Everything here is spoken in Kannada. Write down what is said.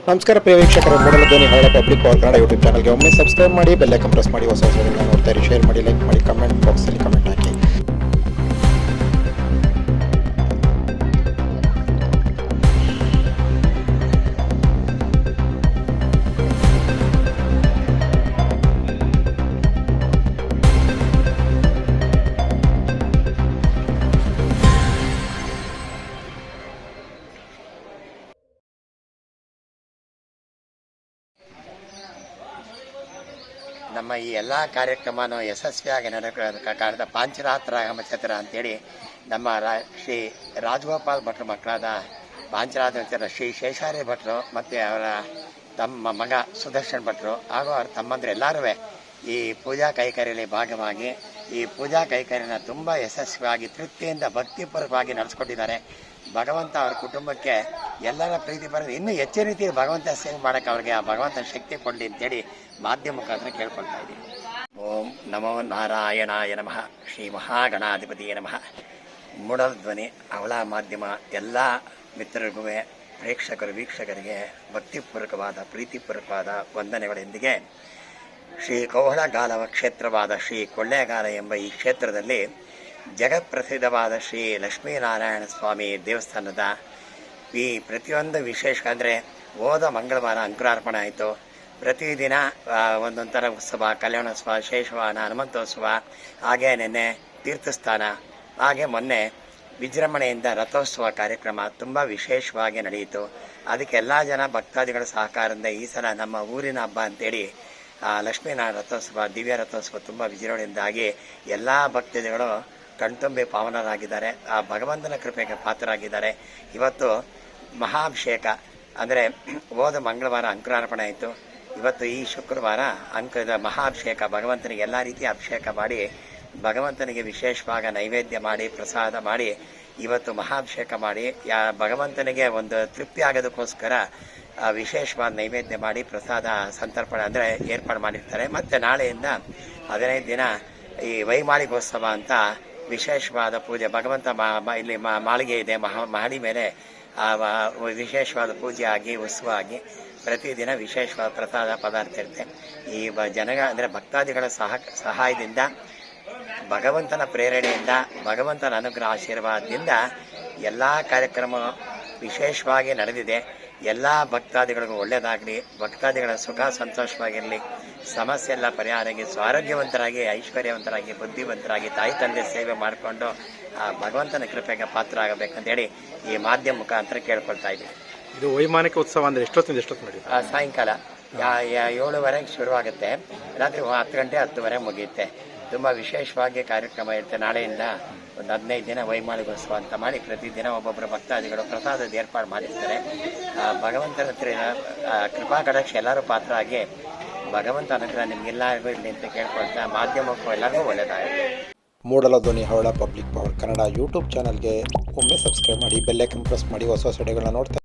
ನಮಸ್ಕಾರ ಪ್ರಿಯ ವೀಕ್ಷಕರೇ, ಮೂಡಲ ಧ್ವನಿ ಹರಳ ಪಬ್ಲಿಕ್ ಪವರ್ ಕನ್ನಡ ಯೂಟ್ಯೂಬ್ ಚಾನಲ್ಗೆ ಒಮ್ಮೆ ಸಬ್ಸ್ಕ್ರೈಬ್ ಮಾಡಿ, ಬೆಲ್ ಐಕಾನ್ ಪ್ರೆಸ್ ಮಾಡಿ, ಹೊಸ ವಿಡಿಯೋಗಳನ್ನ ನೋಡ್ತಾ ಇರಿ. ಶೇರ್ ಮಾಡಿ, ಲೈಕ್ ಮಾಡಿ, ಕಮೆಂಟ್ ಬಾಕ್ಸಲ್ಲಿ ಕಮೆಂಟ್ ಹಾಕಿ. ನಮ್ಮ ಈ ಎಲ್ಲ ಕಾರ್ಯಕ್ರಮನೂ ಯಶಸ್ವಿಯಾಗಿ ಕಾರಣದ ಪಾಂಚರಾತ್ರ ರಾಮಚಂದ್ರ ಅಂತೇಳಿ ನಮ್ಮ ಶ್ರೀ ರಾಜಗೋಪಾಲ್ ಭಟ್ರ ಮಕ್ಕಳಾದ ಪಾಂಚರಾತ್ರ ಶ್ರೀ ಶೇಷಾರಿ ಭಟ್ರು ಮತ್ತು ಅವರ ತಮ್ಮ ಮಗ ಸುದರ್ಶನ್ ಭಟ್ರು ಹಾಗೂ ಅವರ ತಮ್ಮಂದರು ಎಲ್ಲರೂ ಈ ಪೂಜಾ ಕೈಕರ್ಯಲ್ಲಿ ಭಾಗವಾಗಿ ಈ ಪೂಜಾ ಕೈಕರ್ಯನ ತುಂಬ ಯಶಸ್ವಿಯಾಗಿ ತೃಪ್ತಿಯಿಂದ ಭಕ್ತಿಪೂರ್ವಕವಾಗಿ ನಡೆಸ್ಕೊಟ್ಟಿದ್ದಾರೆ. ಭಗವಂತ ಅವ್ರ ಕುಟುಂಬಕ್ಕೆ ಎಲ್ಲರ ಪ್ರೀತಿ ಬರೋದು ಇನ್ನೂ ಹೆಚ್ಚಿನ ರೀತಿಯಲ್ಲಿ ಭಗವಂತ ಸೇವೆ ಮಾಡೋಕ್ಕೆ ಅವ್ರಿಗೆ ಆ ಭಗವಂತನ ಶಕ್ತಿ ಕೊಡಲಿ ಅಂತೇಳಿ ಮಾಧ್ಯಮ ಮುಖಾಂತರ ಕೇಳ್ಕೊಳ್ತಾ ಇದ್ದೀವಿ. ಓಂ ನಮೋ ನಾರಾಯಣಾಯ ನಮಃ. ಶ್ರೀ ಮಹಾಗಣಾಧಿಪತಿಯೇ ನಮಃ. ಮೂಡಲ ಧ್ವನಿ ಅವಳ ಮಾಧ್ಯಮ ಎಲ್ಲ ಮಿತ್ರರಿಗೂ ಪ್ರೇಕ್ಷಕರು ವೀಕ್ಷಕರಿಗೆ ಭಕ್ತಿಪೂರ್ವಕವಾದ ಪ್ರೀತಿಪೂರ್ವಕವಾದ ವಂದನೆಗಳೊಂದಿಗೆ ಶ್ರೀ ಕೌಹಳಗಾಲವ ಕ್ಷೇತ್ರವಾದ ಶ್ರೀ ಕೊಳ್ಳೇಗಾಲ ಎಂಬ ಈ ಕ್ಷೇತ್ರದಲ್ಲಿ ಜಗತ್ಪ್ರಸಿದ್ಧವಾದ ಶ್ರೀ ಲಕ್ಷ್ಮೀನಾರಾಯಣ ಸ್ವಾಮಿ ದೇವಸ್ಥಾನದ ಈ ಪ್ರತಿಯೊಂದು ವಿಶೇಷ ಅಂದರೆ ಹೋದ ಮಂಗಳವಾರ ಅಂಕುರಾರ್ಪಣೆ ಆಯಿತು. ಪ್ರತಿದಿನ ಒಂದೊಂಥರ ಉತ್ಸವ, ಕಲ್ಯಾಣೋತ್ಸವ, ಶೇಷವಾಹನ, ಹನುಮಂತೋತ್ಸವ, ಹಾಗೆ ನಿನ್ನೆ ತೀರ್ಥಸ್ಥಾನ, ಹಾಗೆ ಮೊನ್ನೆ ವಿಜೃಂಭಣೆಯಿಂದ ರಥೋತ್ಸವ ಕಾರ್ಯಕ್ರಮ ತುಂಬ ವಿಶೇಷವಾಗಿ ನಡೆಯಿತು. ಅದಕ್ಕೆ ಎಲ್ಲ ಜನ ಭಕ್ತಾದಿಗಳ ಸಹಕಾರದಿಂದ ಈ ಸಲ ನಮ್ಮ ಊರಿನ ಹಬ್ಬ ಅಂತೇಳಿ ಲಕ್ಷ್ಮೀನಾರಾಯಣ ರಥೋತ್ಸವ, ದಿವ್ಯ ರಥೋತ್ಸವ ತುಂಬ ವಿಜೃಂಭಣೆಯಿಂದಾಗಿ ಎಲ್ಲ ಭಕ್ತಾದಿಗಳು ಕಣ್ತುಂಬಿ ಪಾವನರಾಗಿದ್ದಾರೆ. ಆ ಭಗವಂತನ ಕೃಪೆಗೆ ಪಾತ್ರರಾಗಿದ್ದಾರೆ. ಇವತ್ತು ಮಹಾಭಿಷೇಕ ಅಂದರೆ ಹೋದ ಮಂಗಳವಾರ ಅಂಕುರಾರ್ಪಣೆ ಆಯಿತು. ಇವತ್ತು ಈ ಶುಕ್ರವಾರ ಅಂಕದ ಮಹಾಭಿಷೇಕ, ಭಗವಂತನಿಗೆ ಎಲ್ಲ ರೀತಿಯ ಅಭಿಷೇಕ ಮಾಡಿ ಭಗವಂತನಿಗೆ ವಿಶೇಷವಾಗಿ ನೈವೇದ್ಯ ಮಾಡಿ ಪ್ರಸಾದ ಮಾಡಿ ಇವತ್ತು ಮಹಾಭಿಷೇಕ ಮಾಡಿ ಭಗವಂತನಿಗೆ ಒಂದು ತೃಪ್ತಿ ಆಗೋದಕ್ಕೋಸ್ಕರ ವಿಶೇಷವಾದ ನೈವೇದ್ಯ ಮಾಡಿ ಪ್ರಸಾದ ಸಂತರ್ಪಣೆ ಅಂದರೆ ಏರ್ಪಾಡು ಮಾಡಿರ್ತಾರೆ. ಮತ್ತು ನಾಳೆಯಿಂದ 15 ದಿನ ಈ ವೈಮಾಳಿಗೋತ್ಸವ ಅಂತ ವಿಶೇಷವಾದ ಪೂಜೆ, ಭಗವಂತ ಇಲ್ಲಿ ಮಾಳಿಗೆ ಇದೆ, ಮಹಡಿ ಮೇಲೆ ವಿಶೇಷವಾದ ಪೂಜೆ ಆಗಿ ಉತ್ಸವ ಆಗಿ ಪ್ರತಿದಿನ ವಿಶೇಷವಾದ ಪ್ರಸಾದ ಪದಾರ್ಥ ಇರುತ್ತೆ. ಈ ಅಂದರೆ ಭಕ್ತಾದಿಗಳ ಸಹಾಯದಿಂದ, ಭಗವಂತನ ಪ್ರೇರಣೆಯಿಂದ, ಭಗವಂತನ ಅನುಗ್ರಹ ಆಶೀರ್ವಾದದಿಂದ ಎಲ್ಲ ಕಾರ್ಯಕ್ರಮ ವಿಶೇಷವಾಗಿ ನಡೆದಿದೆ. ಎಲ್ಲ ಭಕ್ತಾದಿಗಳಿಗೂ ಒಳ್ಳೆಯದಾಗಲಿ, ಭಕ್ತಾದಿಗಳ ಸುಖ ಸಂತೋಷವಾಗಿರಲಿ, ಸಮಸ್ಯೆ ಎಲ್ಲ ಪರಿಹಾರಾಗಿ ಆರೋಗ್ಯವಂತರಾಗಿ, ಐಶ್ವರ್ಯವಂತರಾಗಿ, ಬುದ್ಧಿವಂತರಾಗಿ, ತಾಯಿ ತಂದೆ ಸೇವೆ ಮಾಡಿಕೊಂಡು ಭಗವಂತನ ಕೃಪೆಗೆ ಪಾತ್ರ ಆಗಬೇಕಂತೇಳಿ ಈ ಮಾಧ್ಯಮ ಮುಖಾಂತರ ಕೇಳ್ಕೊಳ್ತಾ ಇದ್ದೀವಿ. ಇದು ವೈಮಾನಿಕ ಉತ್ಸವ ಅಂದರೆ ಎಷ್ಟೊತ್ತು ನಡೆಯುತ್ತೆ? ಸಾಯಂಕಾಲ 7:30 ಶುರುವಾಗುತ್ತೆ, ರಾತ್ರಿ 10 ಗಂಟೆ 10:30 ಮುಗಿಯುತ್ತೆ. ತುಂಬ ವಿಶೇಷವಾಗಿ ಕಾರ್ಯಕ್ರಮ ಇರುತ್ತೆ. ನಾಳೆಯಿಂದ ಒಂದು 15 ದಿನ ವೈಮಾನಿಕೋತ್ಸವ ಅಂತ ಮಾಡಿ ಪ್ರತಿದಿನ ಒಬ್ಬೊಬ್ಬರು ಭಕ್ತಾದಿಗಳು ಪ್ರಸಾದದ ಏರ್ಪಾಡು ಮಾಡಿರ್ತಾರೆ. ಭಗವಂತನ ಹತ್ರ ಕೃಪಾ ಕಟಾಕ್ಷ ಎಲ್ಲರೂ ಪಾತ್ರ ಆಗಿ ಭಗವಂತ ಅನುಗ್ರಹ ನಿಮ್ಗೆಲ್ಲರಿಗೂ ಇರಲಿ ಅಂತ ಕೇಳ್ಕೊಳ್ತಾ ಮಾಧ್ಯಮಕ್ಕೂ ಎಲ್ಲರಿಗೂ ಒಳ್ಳೆಯದಾಗಿದೆ. ಮೂಡಲ ಧ್ವನಿ ಹವಳ ಪಬ್ಲಿಕ್ ಪವರ್ ಕನ್ನಡ ಯೂಟ್ಯೂಬ್ ಚಾನಲ್ಗೆ ಒಮ್ಮೆ ಸಬ್ಸ್ಕ್ರೈಬ್ ಮಾಡಿ, ಬೆಲ್ ಐಕಾನ್ ಪ್ರೆಸ್ ಮಾಡಿ, ಹೊಸ ವಿಡಿಯೋಗಳನ್ನ ನೋಡ್ತಾ